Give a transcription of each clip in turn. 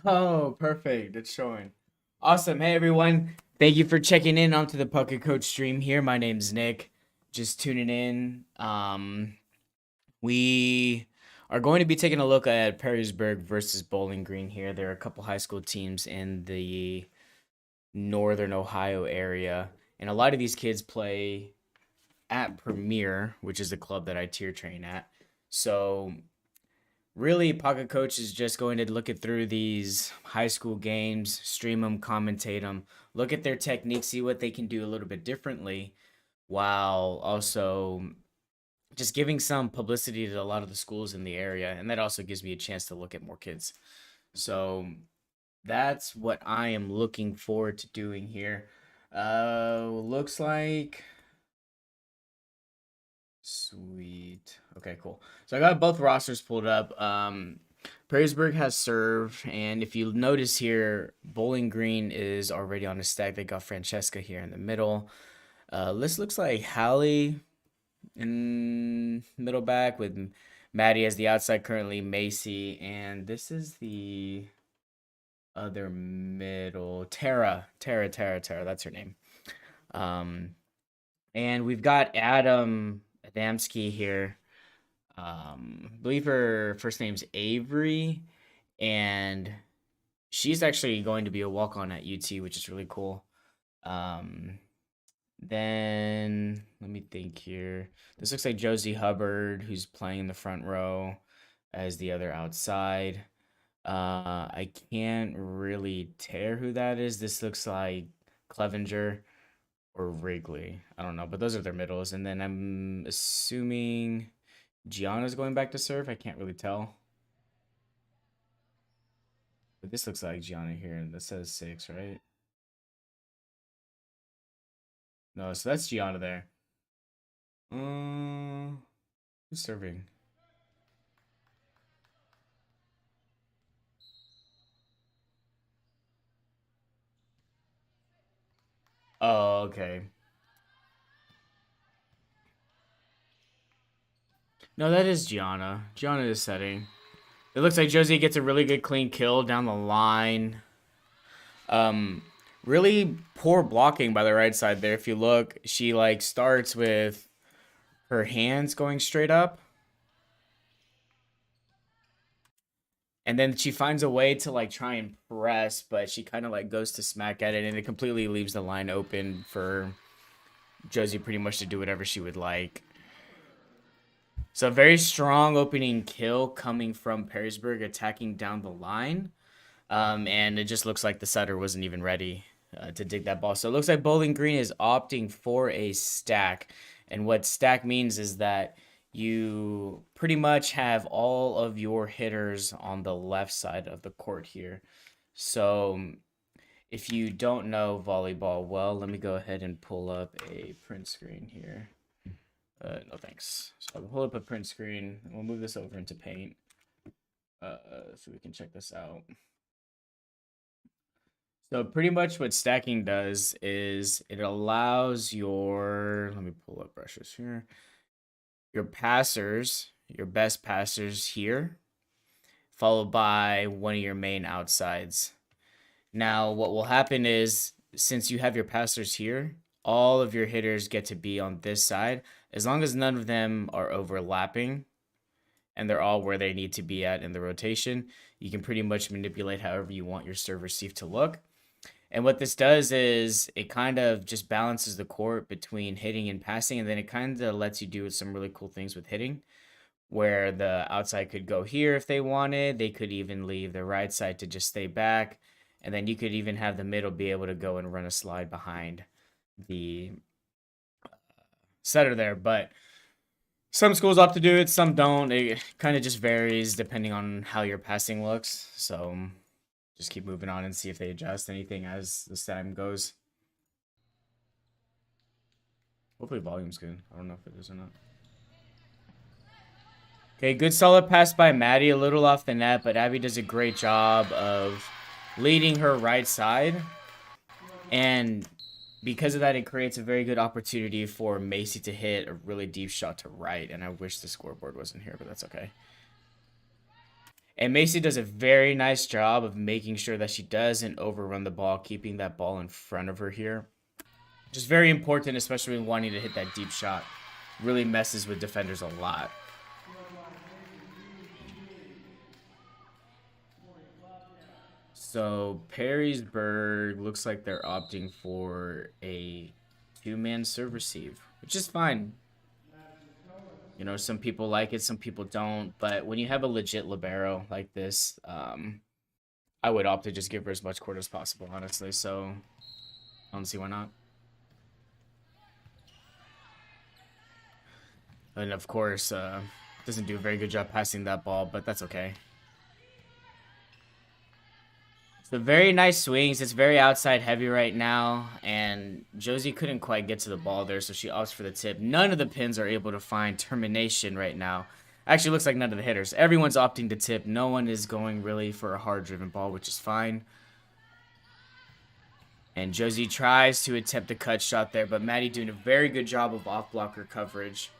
Oh, perfect. It's showing. Awesome. Hey, everyone. Thank you for checking in onto the Puckett Coach stream here. My name's Nick. Just tuning in. We are going to be taking a look at Perrysburg versus Bowling Green here. There are a couple high school teams in the northern Ohio area, and a lot of these kids play at Premier, which is the club that I tier train at. So really, Pocket Coach is just going to look at through these high school games, stream them, commentate them, look at their techniques, see what they can do a little bit differently, while also just giving some publicity to a lot of the schools in the area. And that also gives me a chance to look at more kids. So that's what I am looking forward to doing here. Looks like sweet. Okay, cool. So I got both rosters pulled up. Perrysburg has serve, and if you notice here, Bowling Green is already on the stack. They got Francesca here in the middle. This looks like Hallie in middle back with Maddie as the outside currently, Macy, and this is the other middle, Tara. That's her name. Um, and we've got Adam Adamski here. I believe her first name's Avery, and she's actually going to be a walk on at UT, which is really cool. Um, then let me think here. This looks like Josie Hubbard, who's playing in the front row as the other outside. I can't really tear who that is. This looks like Clevenger or Wrigley. I don't know, but those are their middles. And then I'm assuming Gianna's going back to serve. I can't really tell. But this looks like Gianna here. And this says 6, right? No, so that's Gianna there. Who's serving? Oh, okay. No, that is Gianna. Gianna is setting. It looks like Josie gets a really good clean kill down the line. Um, really poor blocking by the right side there. If you look, she like starts with her hands going straight up, and then she finds a way to like try and press, but she kind of like goes to smack at it, and it completely leaves the line open for Josie pretty much to do whatever she would like. So very strong opening kill coming from Perrysburg attacking down the line. And it just looks like the setter wasn't even ready to dig that ball. So it looks like Bowling Green is opting for a stack. And what stack means is that you pretty much have all of your hitters on the left side of the court here. So if you don't know volleyball well, let me go ahead and pull up a print screen here. No thanks. So I'll pull up a print screen. We'll move this over into Paint so we can check this out. So pretty much what stacking does is it allows your, let me pull up brushes here, your passers, your best passers here, followed by one of your main outsides. Now, what will happen is since you have your passers here, all of your hitters get to be on this side as long as none of them are overlapping and they're all where they need to be at in the rotation. You can pretty much manipulate however you want your serve receive to look. And what this does is it kind of just balances the court between hitting and passing, and then it kind of lets you do some really cool things with hitting, where the outside could go here if they wanted. They could even leave the right side to just stay back, and then you could even have the middle be able to go and run a slide behind the setter there. But some schools opt to do it, some don't. It kind of just varies depending on how your passing looks. So just keep moving on and see if they adjust anything as the time goes. Hopefully volume's good. I don't know if it is or not. Okay, good solid pass by Maddie, a little off the net, but Abby does a great job of leading her right side. And because of that, it creates a very good opportunity for Macy to hit a really deep shot to right. And I wish the scoreboard wasn't here, but that's okay. And Macy does a very nice job of making sure that she doesn't overrun the ball, keeping that ball in front of her here. Just very important, especially when wanting to hit that deep shot. Really messes with defenders a lot. So Perrysburg looks like they're opting for a two-man serve receive, which is fine. You know, some people like it, some people don't. But when you have a legit libero like this, I would opt to just give her as much court as possible, honestly. So I don't see why not. And of course, doesn't do a very good job passing that ball, but that's okay. So very nice swings. It's very outside heavy right now, and Josie couldn't quite get to the ball there, so she opts for the tip. None of the pins are able to find termination right now. Actually, looks like none of the hitters. Everyone's opting to tip. No one is going really for a hard-driven ball, which is fine. And Josie tries to attempt a cut shot there, but Maddie doing a very good job of off-blocker coverage.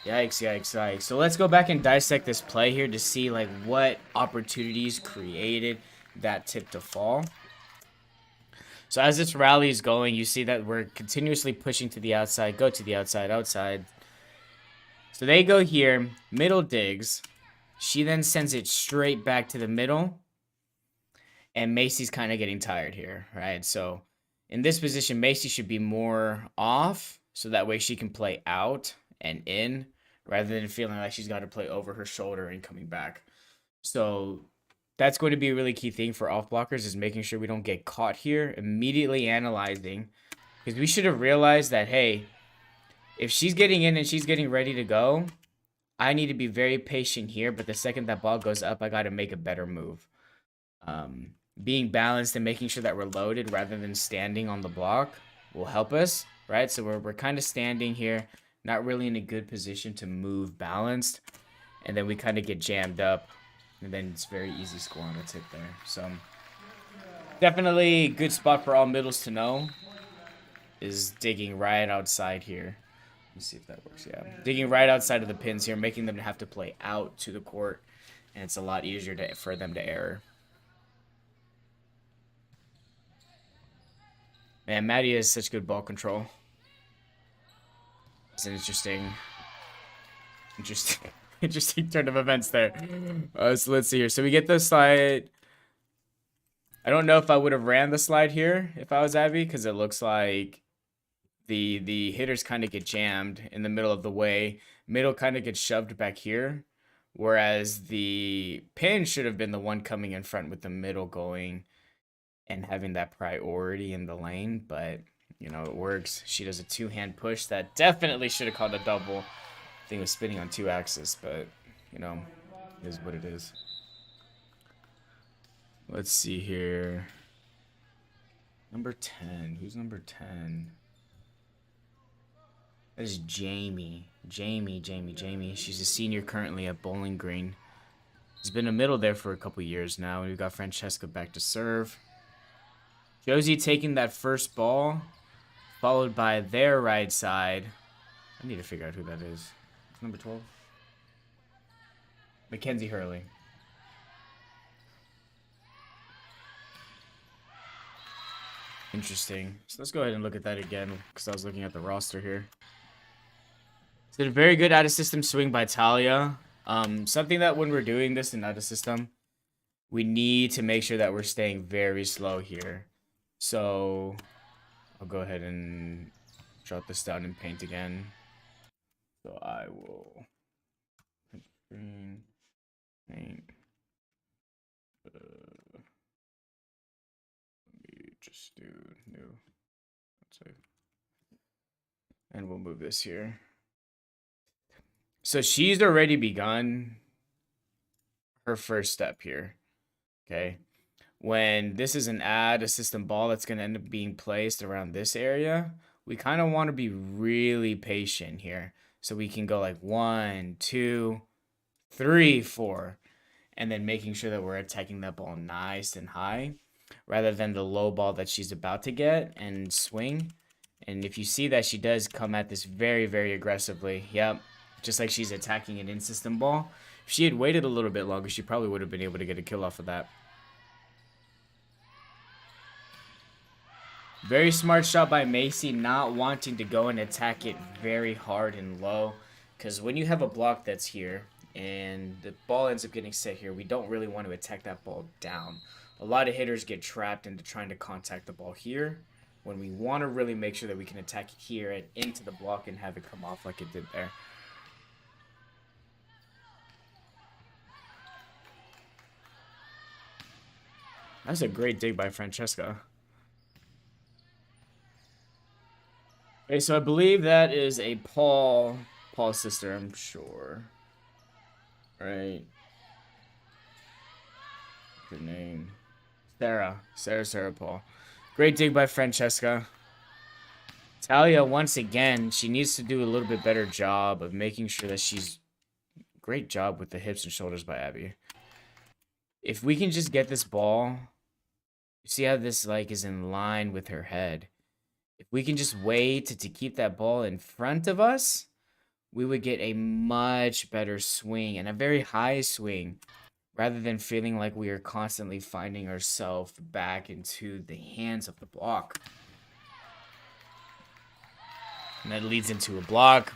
Yikes, yikes, yikes. So let's go back and dissect this play here to see like what opportunities created that tip to fall. So as this rally is going, you see that we're continuously pushing to the outside, go to the outside, outside. So they go here, middle digs. She then sends it straight back to the middle. And Macy's kind of getting tired here, right? So in this position, Macy should be more off, so that way she can play out and in, rather than feeling like she's got to play over her shoulder and coming back. So that's going to be a really key thing for off blockers, is making sure we don't get caught here, immediately analyzing. Because we should have realized that, hey, if she's getting in and she's getting ready to go, I need to be very patient here, but the second that ball goes up, I got to make a better move. Being balanced and making sure that we're loaded rather than standing on the block will help us, right? So we're kind of standing here, not really in a good position to move balanced, and then we kind of get jammed up, and then it's very easy score on the tip there. So definitely a good spot for all middles to know is digging right outside here. Let's see if that works. Yeah, digging right outside of the pins here, making them have to play out to the court, and it's a lot easier for them to error. Man, Maddie has such good ball control. It's an interesting turn of events there. So let's see here. So we get the slide. I don't know if I would have ran the slide here if I was Abby, because it looks like the hitters kind of get jammed in the middle of the way. Middle kind of gets shoved back here, whereas the pin should have been the one coming in front with the middle going and having that priority in the lane, but you know, it works. She does a two-hand push that definitely should have caught a double. I think it was spinning on two axis, but you know, it is what it is. Let's see here. Number 10. Who's number 10? That is Jamie. Jamie. She's a senior currently at Bowling Green. She's been a middle there for a couple years now, and we've got Francesca back to serve. Josie taking that first ball, followed by their right side. I need to figure out who that is. It's number 12. Mackenzie Hurley. Interesting. So let's go ahead and look at that again, because I was looking at the roster here. So a very good out-of-system swing by Talia. Something that when we're doing this in out-of-system, we need to make sure that we're staying very slow here. So I'll go ahead and drop this down in paint again. So I will screen paint. Let me just do new. Let's see. And we'll move this here. So she's already begun her first step here. Okay. When this is an a system ball that's going to end up being placed around this area, we kind of want to be really patient here. So we can go like 1, 2, 3, 4, and then making sure that we're attacking that ball nice and high, rather than the low ball that she's about to get and swing. And if you see that she does come at this very, very aggressively, yep, just like she's attacking an in-system ball. If she had waited a little bit longer, she probably would have been able to get a kill off of that. Very smart shot by Macy, not wanting to go and attack it very hard and low. Because when you have a block that's here and the ball ends up getting set here, we don't really want to attack that ball down. A lot of hitters get trapped into trying to contact the ball here when we want to really make sure that we can attack it here and into the block and have it come off like it did there. That's a great dig by Francesca. Okay, so I believe that is a Paul's sister, I'm sure. Right. Good name. Sarah Paul. Great dig by Francesca. Talia, once again, she needs to do a little bit better job of making sure that she's... Great job with the hips and shoulders by Abby. If we can just get this ball... You see how this like is in line with her head. If we can just wait to keep that ball in front of us, we would get a much better swing and a very high swing rather than feeling like we are constantly finding ourselves back into the hands of the block. And that leads into a block.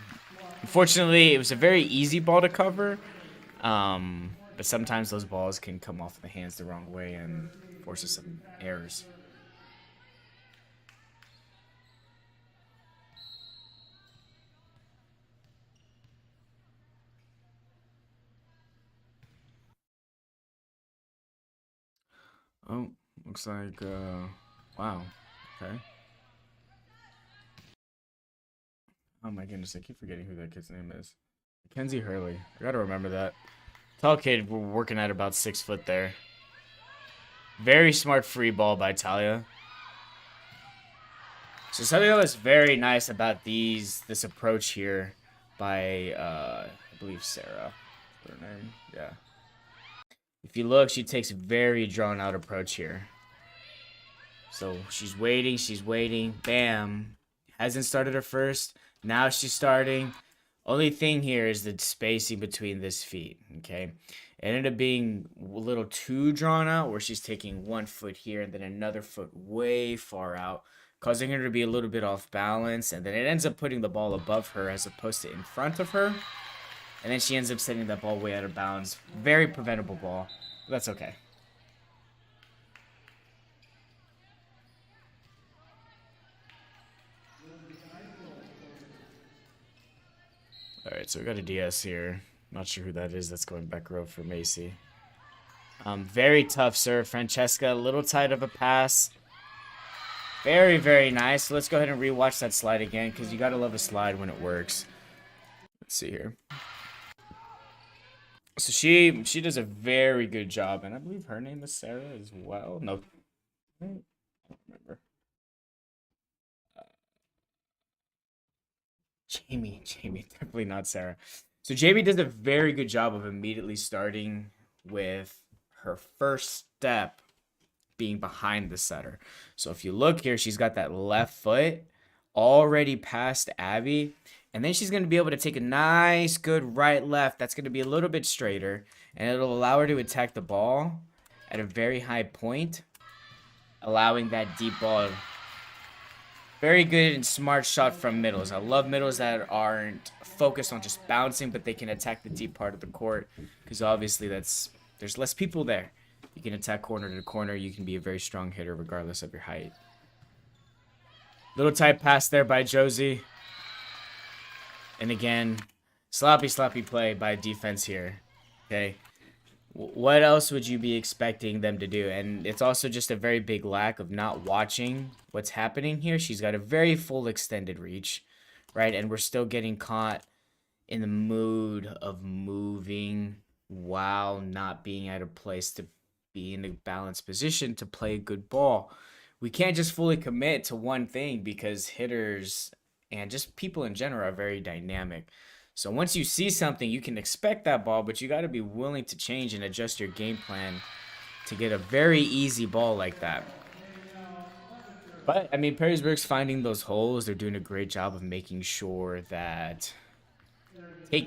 Unfortunately, it was a very easy ball to cover, but sometimes those balls can come off the hands the wrong way and forces some errors. Oh, looks like, wow, okay. Oh my goodness, I keep forgetting who that kid's name is. Mackenzie Hurley. I gotta remember that. Tall kid, we're working at about 6 foot there. Very smart free ball by Talia. So something that was very nice about this approach here by, I believe Sarah. Her name? Yeah. If you look, she takes a very drawn-out approach here. So she's waiting. Bam. Hasn't started her first. Now she's starting. Only thing here is the spacing between this feet, okay? It ended up being a little too drawn out where she's taking 1 foot here and then another foot way far out, causing her to be a little bit off balance, and then it ends up putting the ball above her as opposed to in front of her. And then she ends up setting that ball way out of bounds. Very preventable ball. But that's okay. Alright, so we got a DS here. Not sure who that is. That's going back row for Macy. Very tough serve. Francesca, a little tight of a pass. Very, very nice. So let's go ahead and rewatch that slide again, because you got to love a slide when it works. Let's see here. So she does a very good job, and I believe her name is Sarah as well. No, I don't remember. Jamie, definitely not Sarah. So Jamie does a very good job of immediately starting with her first step being behind the setter. So if you look here, she's got that left foot already past Abby. And then she's going to be able to take a nice, good right-left. That's going to be a little bit straighter. And it'll allow her to attack the ball at a very high point, allowing that deep ball. Very good and smart shot from middles. I love middles that aren't focused on just bouncing, but they can attack the deep part of the court. Because obviously there's less people there. You can attack corner to corner. You can be a very strong hitter regardless of your height. Little tight pass there by Josie. And again, sloppy play by defense here. Okay. What else would you be expecting them to do? And it's also just a very big lack of not watching what's happening here. She's got a very full extended reach, right? And we're still getting caught in the mood of moving while not being at a place to be in a balanced position to play a good ball. We can't just fully commit to one thing because hitters and just people in general are very dynamic. So once you see something, you can expect that ball, but you got to be willing to change and adjust your game plan to get a very easy ball like that. But, I mean, Perrysburg's finding those holes. They're doing a great job of making sure that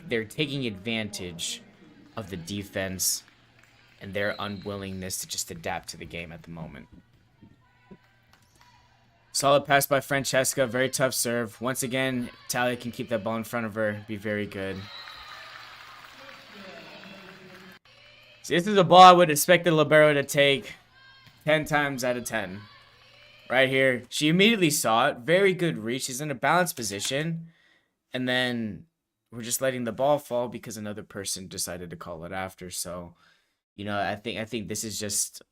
they're taking advantage of the defense and their unwillingness to just adapt to the game at the moment. Solid pass by Francesca. Very tough serve. Once again, Talia can keep that ball in front of her. Be very good. See, this is a ball I would expect the libero to take 10 times out of 10. Right here. She immediately saw it. Very good reach. She's in a balanced position. And then we're just letting the ball fall because another person decided to call it after. So, you know, I think this is just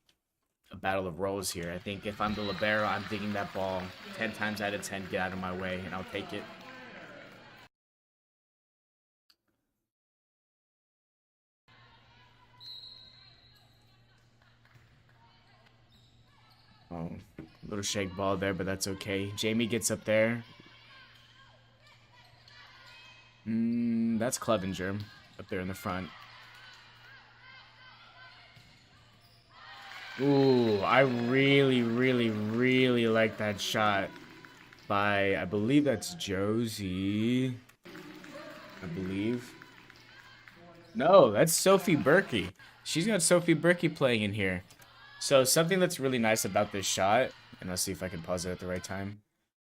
a battle of roles here. I think if I'm the libero, I'm digging that ball 10 times out of 10. Get out of my way, and I'll take it. Oh, little shake ball there, but that's okay. Jamie gets up there. That's Clevenger up there in the front. Ooh, I really, really, really like that shot by, I believe that's Josie. I believe. No, that's Sophie Berkey. She's got Sophie Berkey playing in here. So something that's really nice about this shot, and let's see if I can pause it at the right time.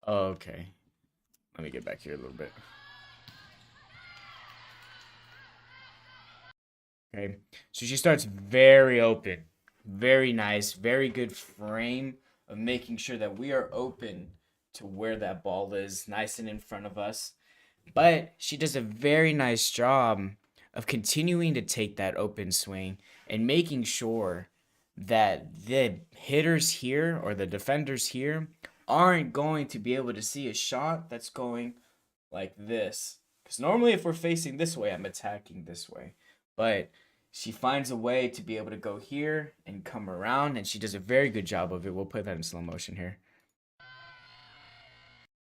Okay. Let me get back here a little bit. Okay. So she starts very open. Very nice. Very good frame of making sure that we are open to where that ball is, nice and in front of us. But she does a very nice job of continuing to take that open swing and making sure that the hitters here or the defenders here aren't going to be able to see a shot that's going like this. Because normally if we're facing this way, I'm attacking this way. But she finds a way to be able to go here and come around, and she does a very good job of it. We'll put that in slow motion here.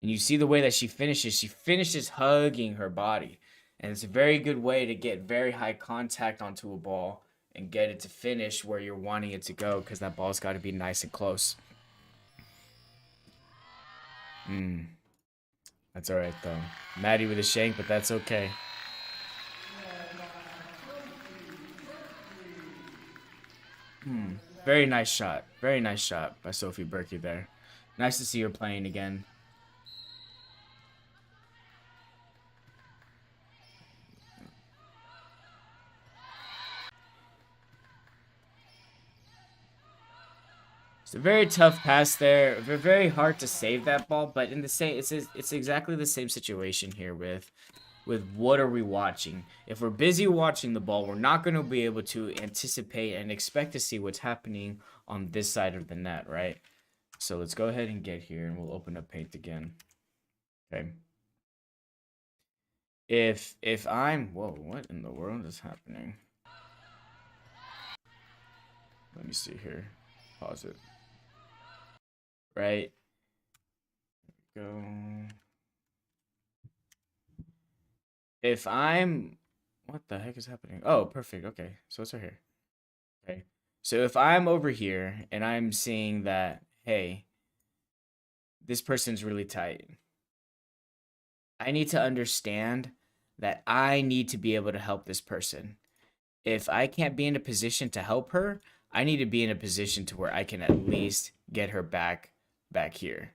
And you see the way that she finishes hugging her body. And it's a very good way to get very high contact onto a ball and get it to finish where you're wanting it to go, because that ball's got to be nice and close. That's all right, though. Maddie with a shank, but that's okay. Very nice shot. Very nice shot by Sophie Berkey there. Nice to see her playing again. It's a very tough pass there. Very hard to save that ball, but in the same, it's exactly the same situation here with what are we watching. If we're busy watching the ball, we're not going to be able to anticipate and expect to see what's happening on this side of the net, right? So let's go ahead and get here, and we'll open up paint again. Okay. If I'm, whoa, what in the world is happening? Let me see here. Pause it. Right. Go. If I'm, what the heck is happening? Oh, perfect. Okay, so it's right here. Okay, so if I'm over here and I'm seeing that, hey, this person's really tight, I need to understand that I need to be able to help this person. If I can't be in a position to help her, I need to be in a position to where I can at least get her back here.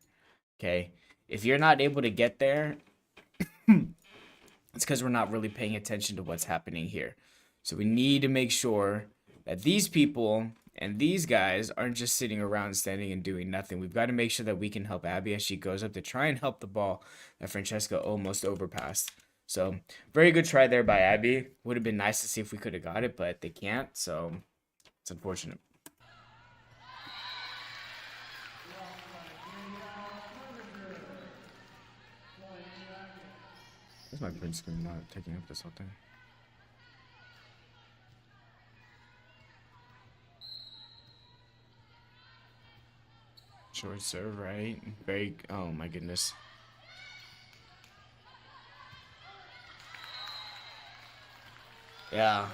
Okay? If you're not able to get there, it's because we're not really paying attention to what's happening here. So we need to make sure that these people and these guys aren't just sitting around standing and doing nothing. We've got to make sure that we can help Abby as she goes up to try and help the ball that Francesca almost overpassed. So very good try there by Abby. Would have been nice to see if we could have got it, but they can't. So it's unfortunate. Where's my print screen not taking up this whole thing? Short serve, right? Very, oh my goodness. Yeah.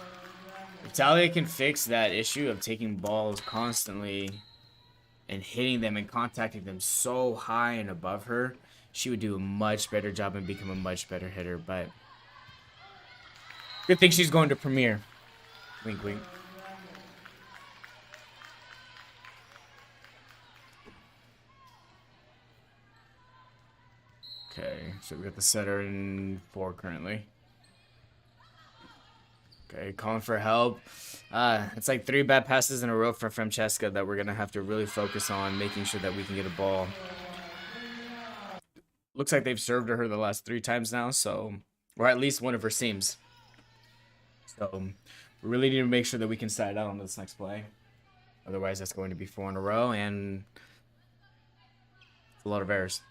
If Talia can fix that issue of taking balls constantly and hitting them and contacting them so high and above her, she would do a much better job and become a much better hitter. But Good thing she's going to premiere. Wink, wink. Okay, so we got the setter in 4 currently. Okay, calling for help. It's like 3 bad passes in a row for Francesca that we're going to have to really focus on making sure that we can get a ball. Looks like they've served her the last 3 times now, so... Or at least one of her seams. So, we really need to make sure that we can side out on this next play. Otherwise, that's going to be 4 in a row, and... a lot of errors.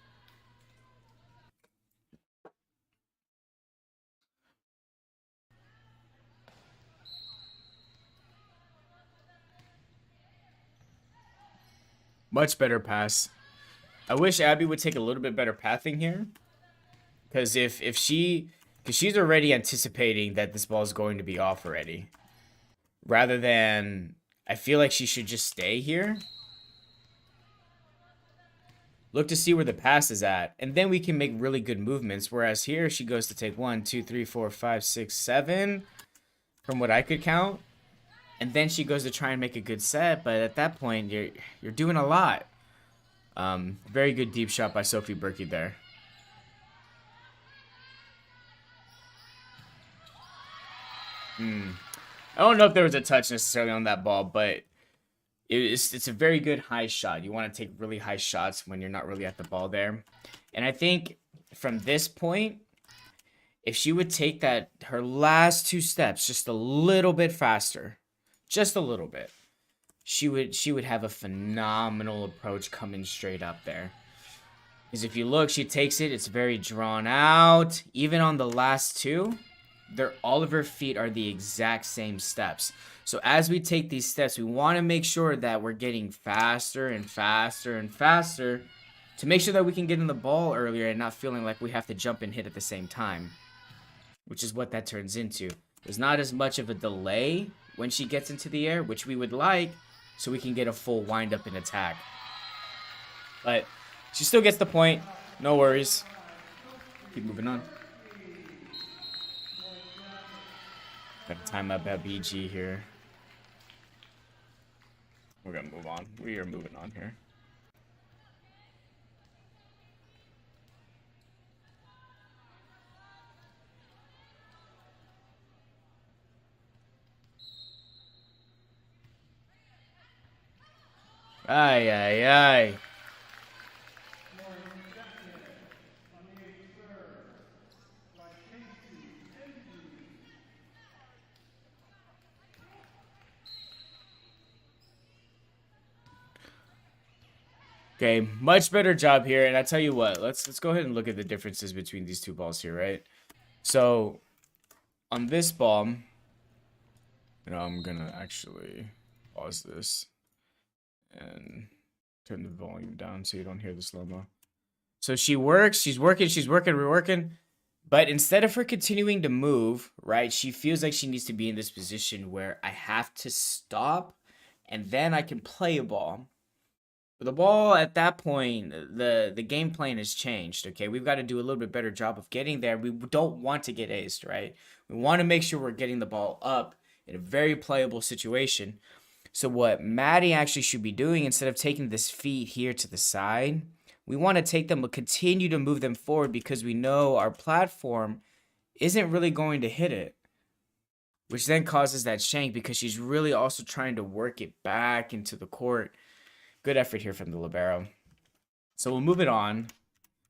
Much better pass. I wish Abby would take a little bit better pathing here. Because because she's already anticipating that this ball is going to be off already. Rather than, I feel like she should just stay here. Look to see where the pass is at. And then we can make really good movements. Whereas here, she goes to take 1, 2, 3, 4, 5, 6, 7. From what I could count. And then she goes to try and make a good set. But at that point, you're doing a lot. Very good deep shot by Sophie Berkey there. I don't know if there was a touch necessarily on that ball, but it's a very good high shot. You want to take really high shots when you're not really at the ball there. And I think from this point, if she would take her last 2 steps just a little bit faster, just a little bit, she would have a phenomenal approach coming straight up there. Because if you look, she takes it, it's very drawn out. Even on the last 2, all of her feet are the exact same steps. So as we take these steps, we want to make sure that we're getting faster and faster and faster to make sure that we can get in the ball earlier and not feeling like we have to jump and hit at the same time, which is what that turns into. There's not as much of a delay when she gets into the air, which we would like, so we can get a full wind up and attack. But she still gets the point. No worries. Keep moving on. Got to time up at BG here. We're going to move on. We are moving on here. Ay, ay, ay. Okay, much better job here. And I tell you what, let's go ahead and look at the differences between these 2 balls here, right? So, on this ball, I'm gonna actually pause this and turn the volume down so you don't hear the slow-mo. So she works, she's working, we're working. But instead of her continuing to move, right, she feels like she needs to be in this position where I have to stop and then I can play a ball. The ball at that point, the game plan has changed, okay? We've got to do a little bit better job of getting there. We don't want to get aced, right? We want to make sure we're getting the ball up in a very playable situation. So what Maddie actually should be doing, instead of taking this feet here to the side, we want to take them, but continue to move them forward because we know our platform isn't really going to hit it. Which then causes that shank because she's really also trying to work it back into the court. Good effort here from the libero. So we'll move it on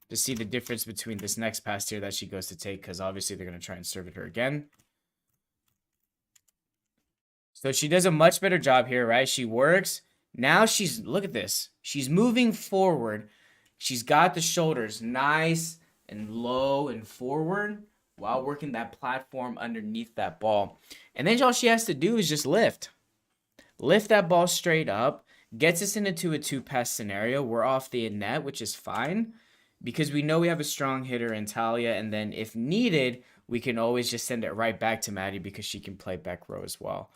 to see the difference between this next pass here that she goes to take, because obviously they're going to try and serve at her again. So she does a much better job here, right? She works. Now she's, look at this. She's moving forward. She's got the shoulders nice and low and forward while working that platform underneath that ball. And then all she has to do is just lift. Lift that ball straight up. Gets us into a 2-pass scenario. We're off the net, which is fine because we know we have a strong hitter in Talia. And then if needed, we can always just send it right back to Maddie because she can play back row as well.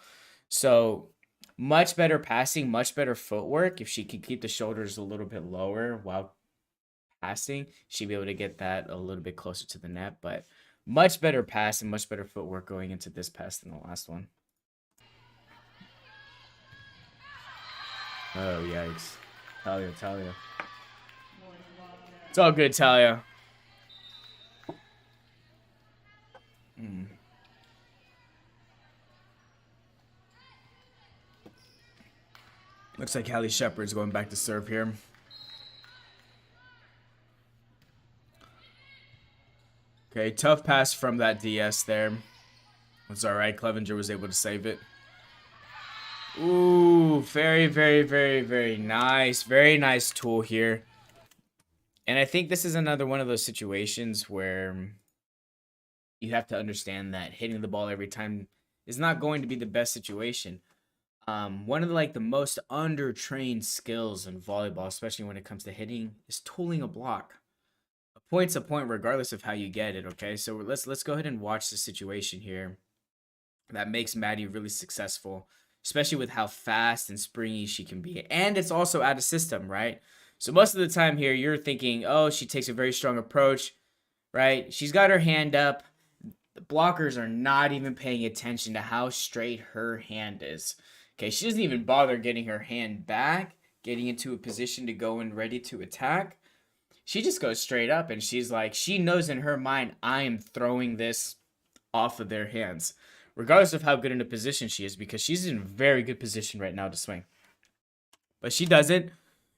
So much better passing, much better footwork. If she can keep the shoulders a little bit lower while passing, she'll be able to get that a little bit closer to the net. But Much better pass and much better footwork going into this pass than the last one. Oh, yikes. Talia. It's all good, Talia. Looks like Hallie Shepard's going back to serve here. Okay, tough pass from that DS there. It's alright. Clevenger was able to save it. Ooh, very nice. Very nice tool here. And I think this is another one of those situations where you have to understand that hitting the ball every time is not going to be the best situation. One of the most undertrained skills in volleyball, especially when it comes to hitting, is tooling a block. A point's a point regardless of how you get it, okay? So let's go ahead and watch the situation here that makes Maddie really successful, especially with how fast and springy she can be. And it's also out of system, right? So most of the time here, you're thinking, oh, she takes a very strong approach, right? She's got her hand up. The blockers are not even paying attention to how straight her hand is. Okay, she doesn't even bother getting her hand back, getting into a position to go and ready to attack. She just goes straight up, and she's like, she knows in her mind, I am throwing this off of their hands, regardless of how good in a position she is, because she's in a very good position right now to swing. But she doesn't,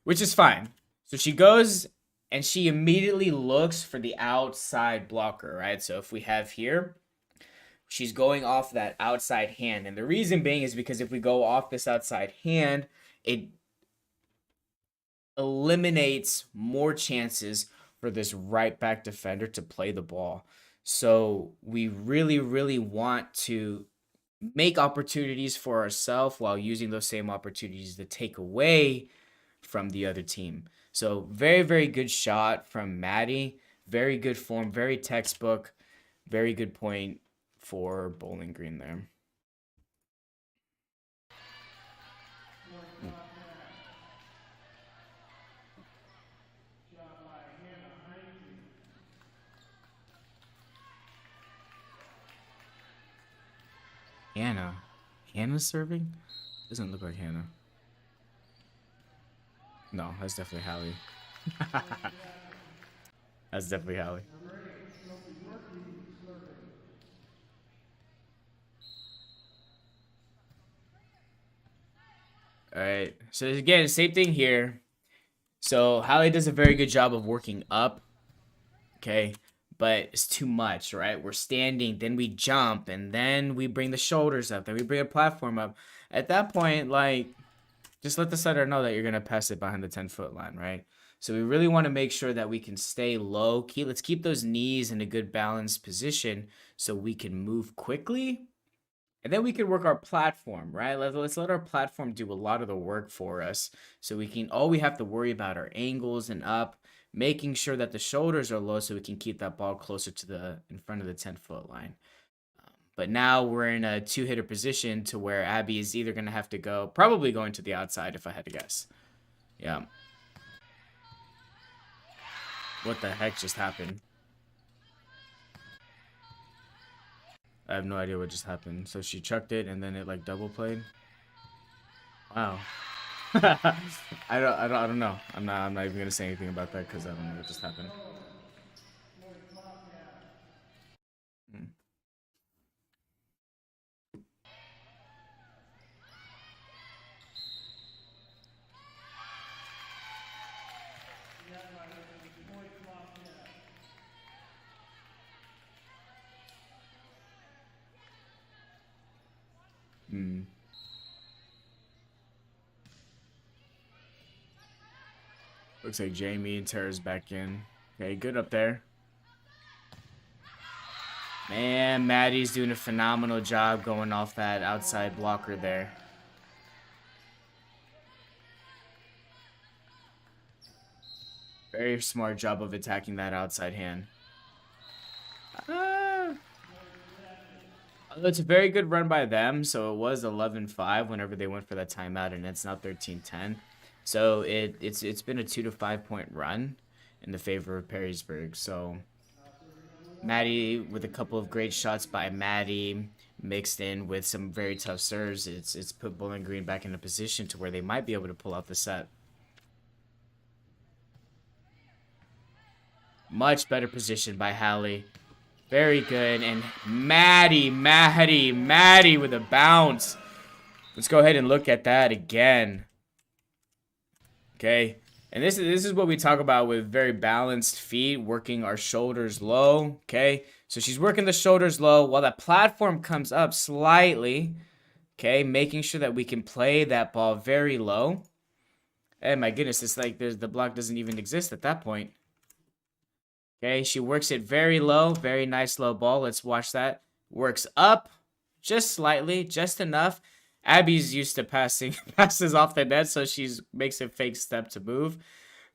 which is fine. So she goes and she immediately looks for the outside blocker, right? So if we have here, she's going off that outside hand. And the reason being is because if we go off this outside hand, it eliminates more chances for this right back defender to play the ball. So we really want to make opportunities for ourselves while using those same opportunities to take away from the other team. So very good shot from Maddie. Very good form, very textbook, very good point for Bowling Green there. Hannah. Hannah's serving? Doesn't look like Hannah. No, that's definitely Hallie. That's definitely Hallie. All right. So again, same thing here. So Hallie does a very good job of working up. Okay. But it's too much, right? We're standing, then we jump, and then we bring the shoulders up, then we bring a platform up. At that point, just let the setter know that you're going to pass it behind the 10-foot line, right? So we really want to make sure that we can stay low. Let's keep those knees in a good balanced position so we can move quickly. And then we can work our platform, right? Let's let our platform do a lot of the work for us. So all we have to worry about are angles and up, making sure that the shoulders are low so we can keep that ball closer to in front of the 10-foot line. But now we're in a two-hitter position to where Abby is either going to have to probably going to the outside if I had to guess. Yeah. What the heck just happened? I have no idea what just happened. So she chucked it and then it double played. Wow. I don't know. I'm not even gonna say anything about that because I don't know what just happened. Hmm. Hmm. Looks like Jamie and Tara's back in. Okay, good up there. Man, Maddie's doing a phenomenal job going off that outside blocker there. Very smart job of attacking that outside hand. It's a very good run by them. So it was 11-5 whenever they went for that timeout, and it's now 13-10. So it's been a 2 to 5 point run in the favor of Perrysburg. So Maddie with a couple of great shots by Maddie mixed in with some very tough serves. It's put Bowling Green back in a position to where they might be able to pull out the set. Much better position by Hallie. Very good. And Maddie with a bounce. Let's go ahead and look at that again. Okay. And this is what we talk about with very balanced feet, working our shoulders low. Okay. So she's working the shoulders low while that platform comes up slightly. Okay. Making sure that we can play that ball very low. And my goodness, it's like the block doesn't even exist at that point. Okay, she works it very low. Very nice low ball. Let's watch that. Works up just slightly, just enough. Abby's used to passes off the net, so she makes a fake step to move.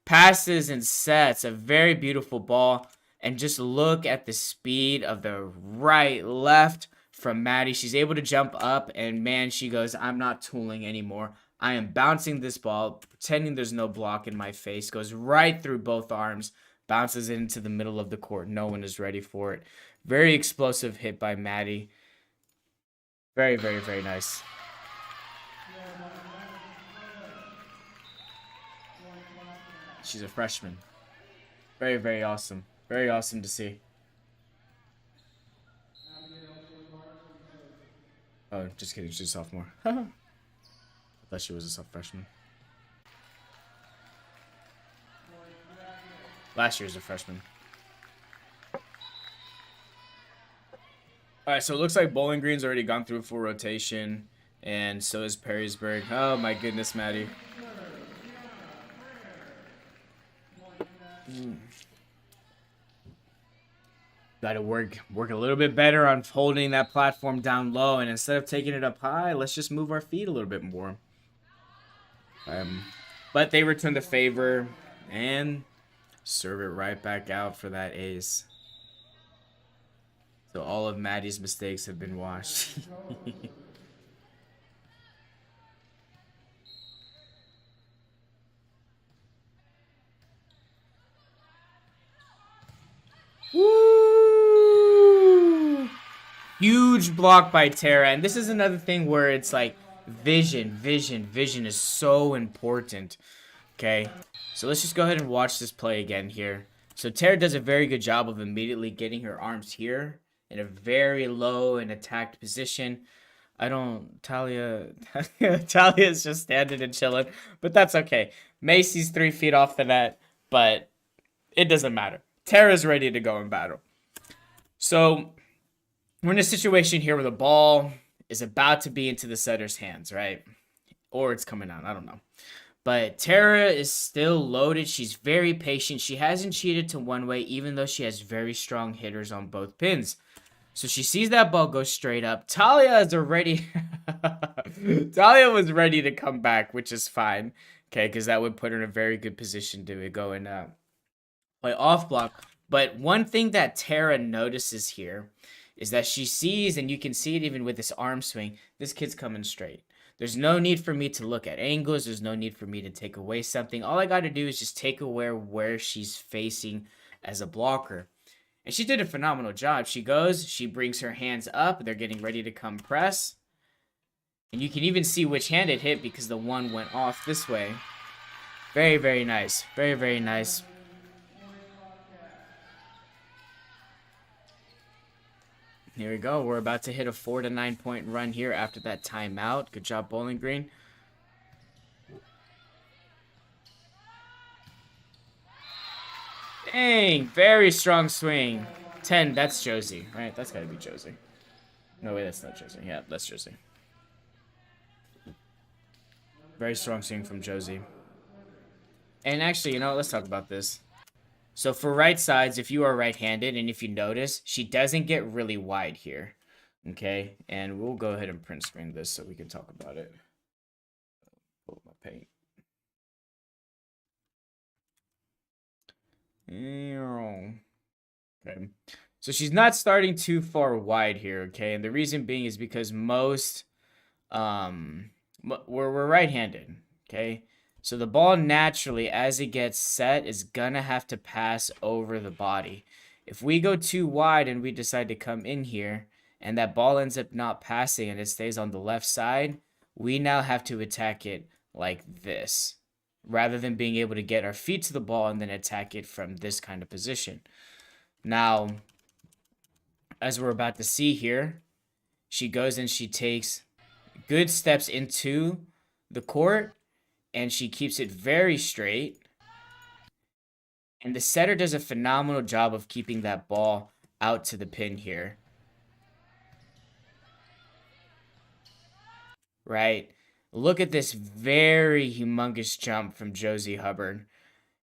Passes and sets. A very beautiful ball. And just look at the speed of the right, left from Maddie. She's able to jump up, and man, she goes, I'm not tooling anymore. I am bouncing this ball, pretending there's no block in my face. Goes right through both arms. Bounces into the middle of the court. No one is ready for it. Very explosive hit by Maddie. Very, very, very nice. She's a freshman. Very, very awesome. Very awesome to see. Oh, just kidding. She's a sophomore. I thought she was a freshman. Last year's a freshman. Alright, so it looks like Bowling Green's already gone through full rotation. And so is Perrysburg. Oh my goodness, Maddie. Gotta work a little bit better on holding that platform down low. And instead of taking it up high, let's just move our feet a little bit more. But they return the favor. And serve it right back out for that ace. So all of Maddie's mistakes have been washed. Woo! Huge block by Tara. And this is another thing where it's like vision is so important. Okay. So let's just go ahead and watch this play again here. So Tara does a very good job of immediately getting her arms here in a very low and attacked position. Talia's just standing and chilling, but that's okay. Macy's 3 feet off the net, but it doesn't matter. Tara's ready to go in battle. So we're in a situation here where the ball is about to be into the setter's hands, right? Or it's coming out, I don't know. But Tara is still loaded. She's very patient. She hasn't cheated to one way, even though she has very strong hitters on both pins. So she sees that ball go straight up. Talia is already... Talia was ready to come back, which is fine. Okay, because that would put her in a very good position to go and play off block. But one thing that Tara notices here is that she sees, and you can see it even with this arm swing, this kid's coming straight. There's no need for me to look at angles. There's no need for me to take away something. All I got to do is just take away where she's facing as a blocker. And she did a phenomenal job. She goes, she brings her hands up. They're getting ready to come press. And you can even see which hand it hit because the one went off this way. Very, very nice. Very, very nice. Here we go. We're about to hit a 4 to 9 point run here after that timeout. Good job, Bowling Green. Dang, very strong swing. 10, that's Josie, right? That's got to be Josie. No way, that's not Josie. Yeah, that's Josie. Very strong swing from Josie. And actually, you know, let's talk about this. So for right sides, if you are right-handed, and if you notice, she doesn't get really wide here. Okay, and we'll go ahead and print screen this so we can talk about it. Pull up my paint. Okay, so she's not starting too far wide here, okay? And the reason being is because most, we're right-handed, okay? So the ball naturally, as it gets set, is gonna have to pass over the body. If we go too wide and we decide to come in here, and that ball ends up not passing and it stays on the left side, we now have to attack it like this, rather than being able to get our feet to the ball and then attack it from this kind of position. Now, as we're about to see here, she goes and she takes good steps into the court, and she keeps it very straight. And the setter does a phenomenal job of keeping that ball out to the pin here. Right? Look at this very humongous jump from Josie Hubbard.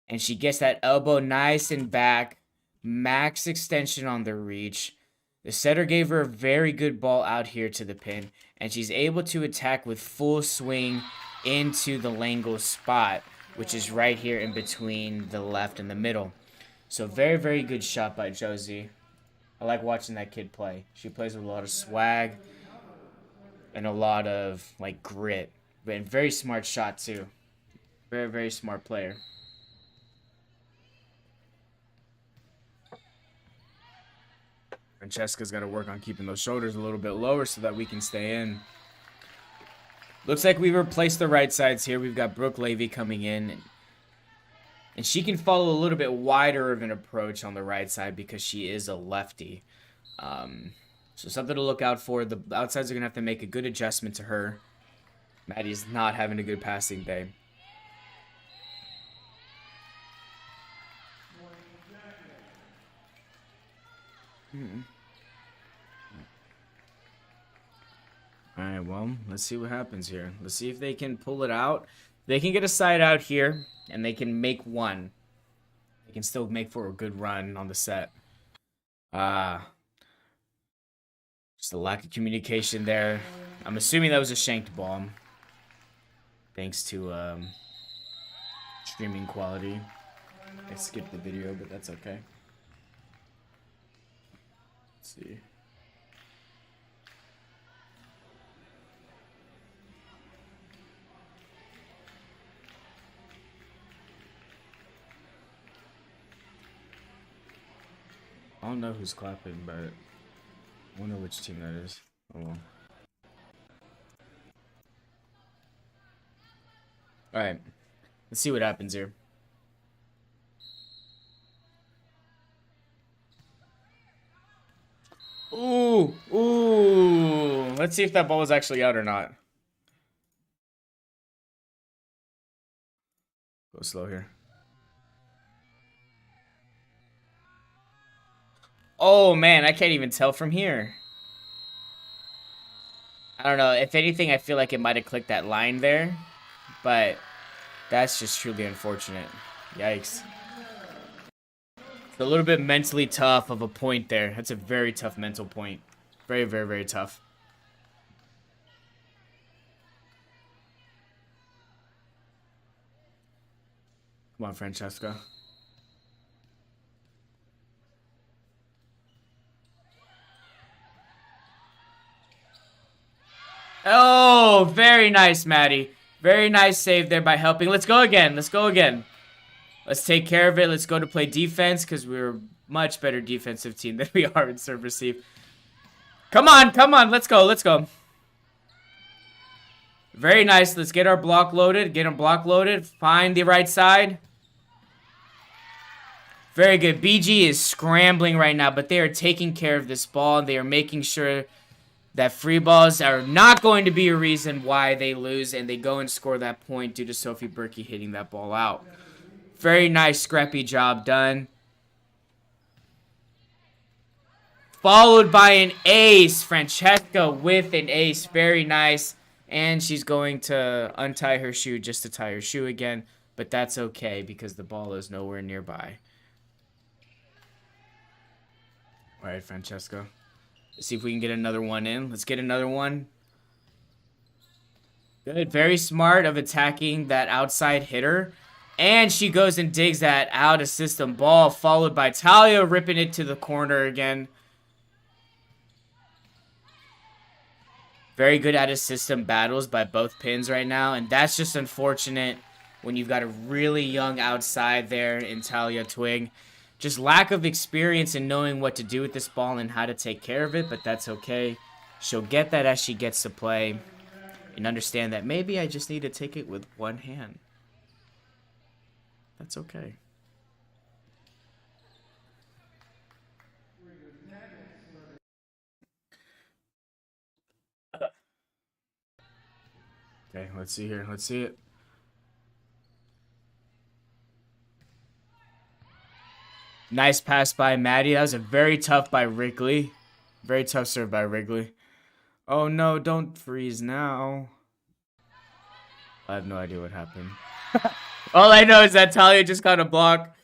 And she gets that elbow nice and back. Max extension on the reach. The setter gave her a very good ball out here to the pin. And she's able to attack with full swing into the Langle spot, which is right here in between the left and the middle. So very, very good shot by Josie. I like watching that kid play. She plays with a lot of swag and a lot of like grit. And very smart shot too. Very, very smart player. Francesca's got to work on keeping those shoulders a little bit lower so that we can stay in. Looks like we've replaced the right sides here. We've got Brooke Levy coming in. And she can follow a little bit wider of an approach on the right side because she is a lefty. So something to look out for. The outsides are going to have to make a good adjustment to her. Maddie's not having a good passing day. Alright, well, let's see what happens here. Let's see if they can pull it out. They can get a side out here, and they can make one. They can still make for a good run on the set. Just a lack of communication there. I'm assuming that was a shanked bomb. Thanks to streaming quality. I skipped the video, but that's okay. Let's see. I don't know who's clapping, but I wonder which team that is. Oh well. Alright. Let's see what happens here. Ooh! Ooh! Let's see if that ball is actually out or not. Go slow here. Oh man, I can't even tell from here. I don't know. If anything, I feel like it might have clicked that line there. But that's just truly unfortunate. Yikes. It's a little bit mentally tough of a point there. That's a very tough mental point. Very, very, very tough. Come on, Francesca. Oh, very nice, Maddie. Very nice save there by helping. Let's go again. Let's go again. Let's take care of it. Let's go to play defense because we're a much better defensive team than we are in serve receive. Come on, come on. Let's go, let's go. Very nice. Let's get our block loaded. Get them block loaded. Find the right side. Very good. BG is scrambling right now, but they are taking care of this ball. And they are making sure that free balls are not going to be a reason why they lose, and they go and score that point due to Sophie Berkey hitting that ball out. Very nice, scrappy job done. Followed by an ace. Francesca with an ace. Very nice. And she's going to untie her shoe just to tie her shoe again, but that's okay because the ball is nowhere nearby. All right, Francesca. Let's see if we can get another one in. Let's get another one. Good. Very smart of attacking that outside hitter. And she goes and digs that out of system ball, followed by Talia ripping it to the corner again. Very good out of system battles by both pins right now. And that's just unfortunate when you've got a really young outside there in Talia Twig. Just lack of experience in knowing what to do with this ball and how to take care of it, but that's okay. She'll get that as she gets to play and understand that maybe I just need to take it with one hand. That's okay. Okay, let's see here. Let's see it. Nice pass by Maddie. That was a very tough by Wrigley. Very tough serve by Wrigley. Oh no, don't freeze now. I have no idea what happened. All I know is that Talia just got a block.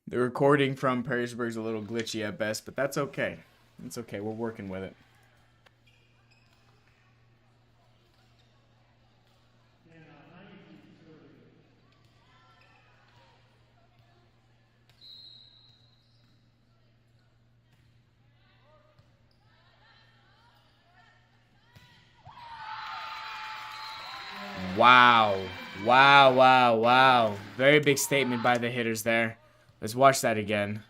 The recording from Perrysburg's a little glitchy at best, but that's okay. It's okay. We're working with it. Wow. Wow, wow, wow. Very big statement by the hitters there. Let's watch that again.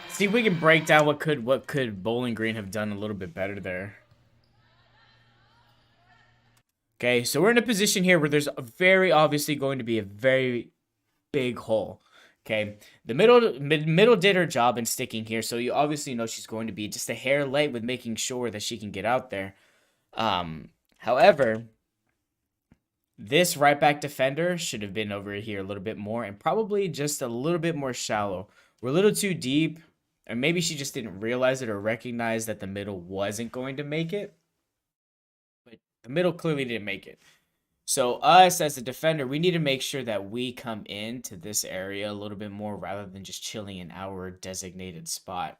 See if we can break down what could Bowling Green have done a little bit better there. Okay, so we're in a position here where there's very obviously going to be a very big hole. Okay, the middle did her job in sticking here, so you obviously know she's going to be just a hair late with making sure that she can get out there. However, this right back defender should have been over here a little bit more and probably just a little bit more shallow. We're a little too deep, or maybe she just didn't realize it or recognize that the middle wasn't going to make it. But the middle clearly didn't make it. So us as a defender, we need to make sure that we come into this area a little bit more rather than just chilling in our designated spot.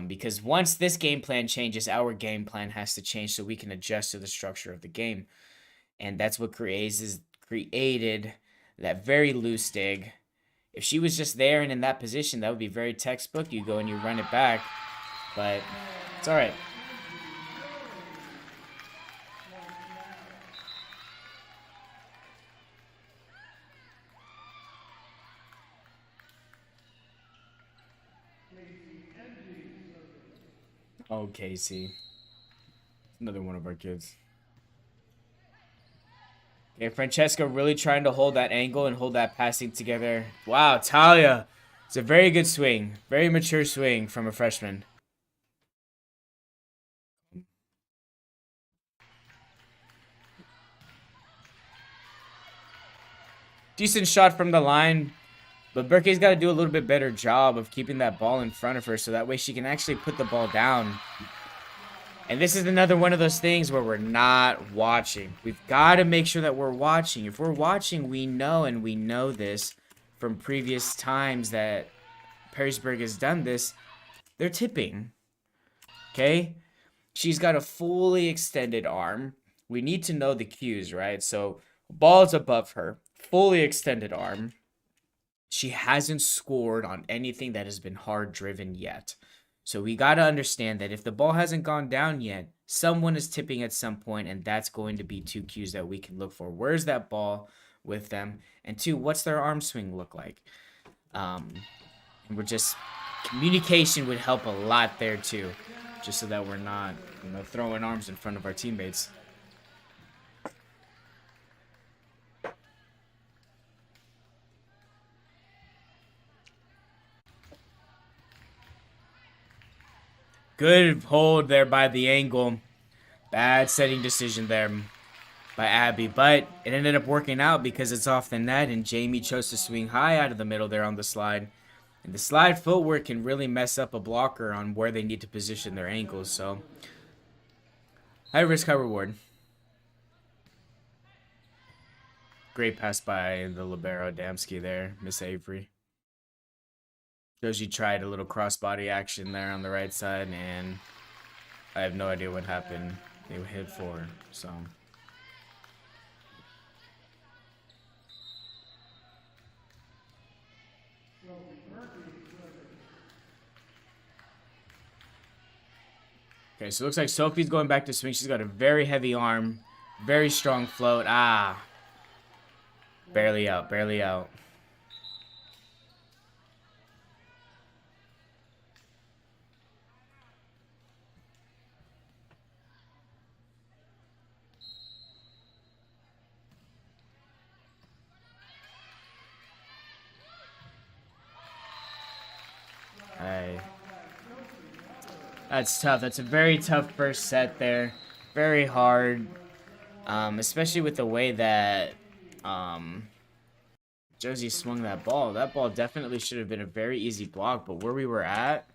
Because once this game plan changes, our game plan has to change so we can adjust to the structure of the game. And that's what created that very loose dig. If she was just there and in that position, that would be very textbook. You go and you run it back. But it's all right. Oh, Casey. Another one of our kids. Okay, Francesca really trying to hold that angle and hold that passing together. Wow, Talia. It's a very good swing. Very mature swing from a freshman. Decent shot from the line. But Berkey's got to do a little bit better job of keeping that ball in front of her so that way she can actually put the ball down. And this is another one of those things where we're not watching. We've got to make sure that we're watching. If we're watching, we know, and we know this from previous times that Perrysburg has done this, they're tipping. Okay? She's got a fully extended arm. We need to know the cues, right? So, ball's above her. Fully extended arm. She hasn't scored on anything that has been hard driven yet. So we got to understand that if the ball hasn't gone down yet, someone is tipping at some point, and that's going to be two cues that we can look for. Where's that ball with them? And two, what's their arm swing look like? And we're just, communication would help a lot there too, just so that we're not, throwing arms in front of our teammates. Good hold there by the angle. Bad setting decision there by Abby. But it ended up working out because it's off the net. And Jamie chose to swing high out of the middle there on the slide. And the slide footwork can really mess up a blocker on where they need to position their ankles. So, high risk, high reward. Great pass by the libero Damsky there. Miss Avery. Joji tried a little crossbody action there on the right side, and I have no idea what happened. They hit forward, so. Okay, so it looks like Sophie's going back to swing. She's got a very heavy arm, very strong float. Ah. Barely out, barely out. Hey, that's tough. That's a very tough first set there. Very hard. Especially with the way that um Josie swung that ball. That ball definitely should have been a very easy block, but where we were at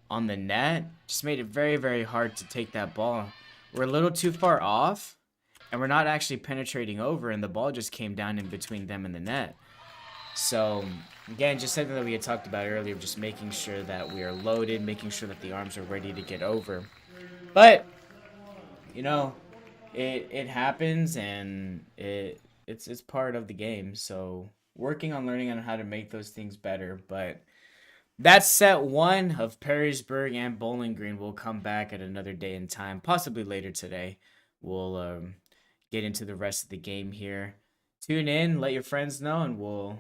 on the net just made it very, very hard to take that ball. We're a little too far off, and we're not actually penetrating over, and the ball just came down in between them and the net. So, again, just something that we had talked about earlier, just making sure that we are loaded, making sure that the arms are ready to get over. But, you know, it happens, and it's part of the game. So, working on learning on how to make those things better. But that's set one of Perrysburg and Bowling Green. We'll come back at another day and time, possibly later today. We'll get into the rest of the game here. Tune in, let your friends know, and we'll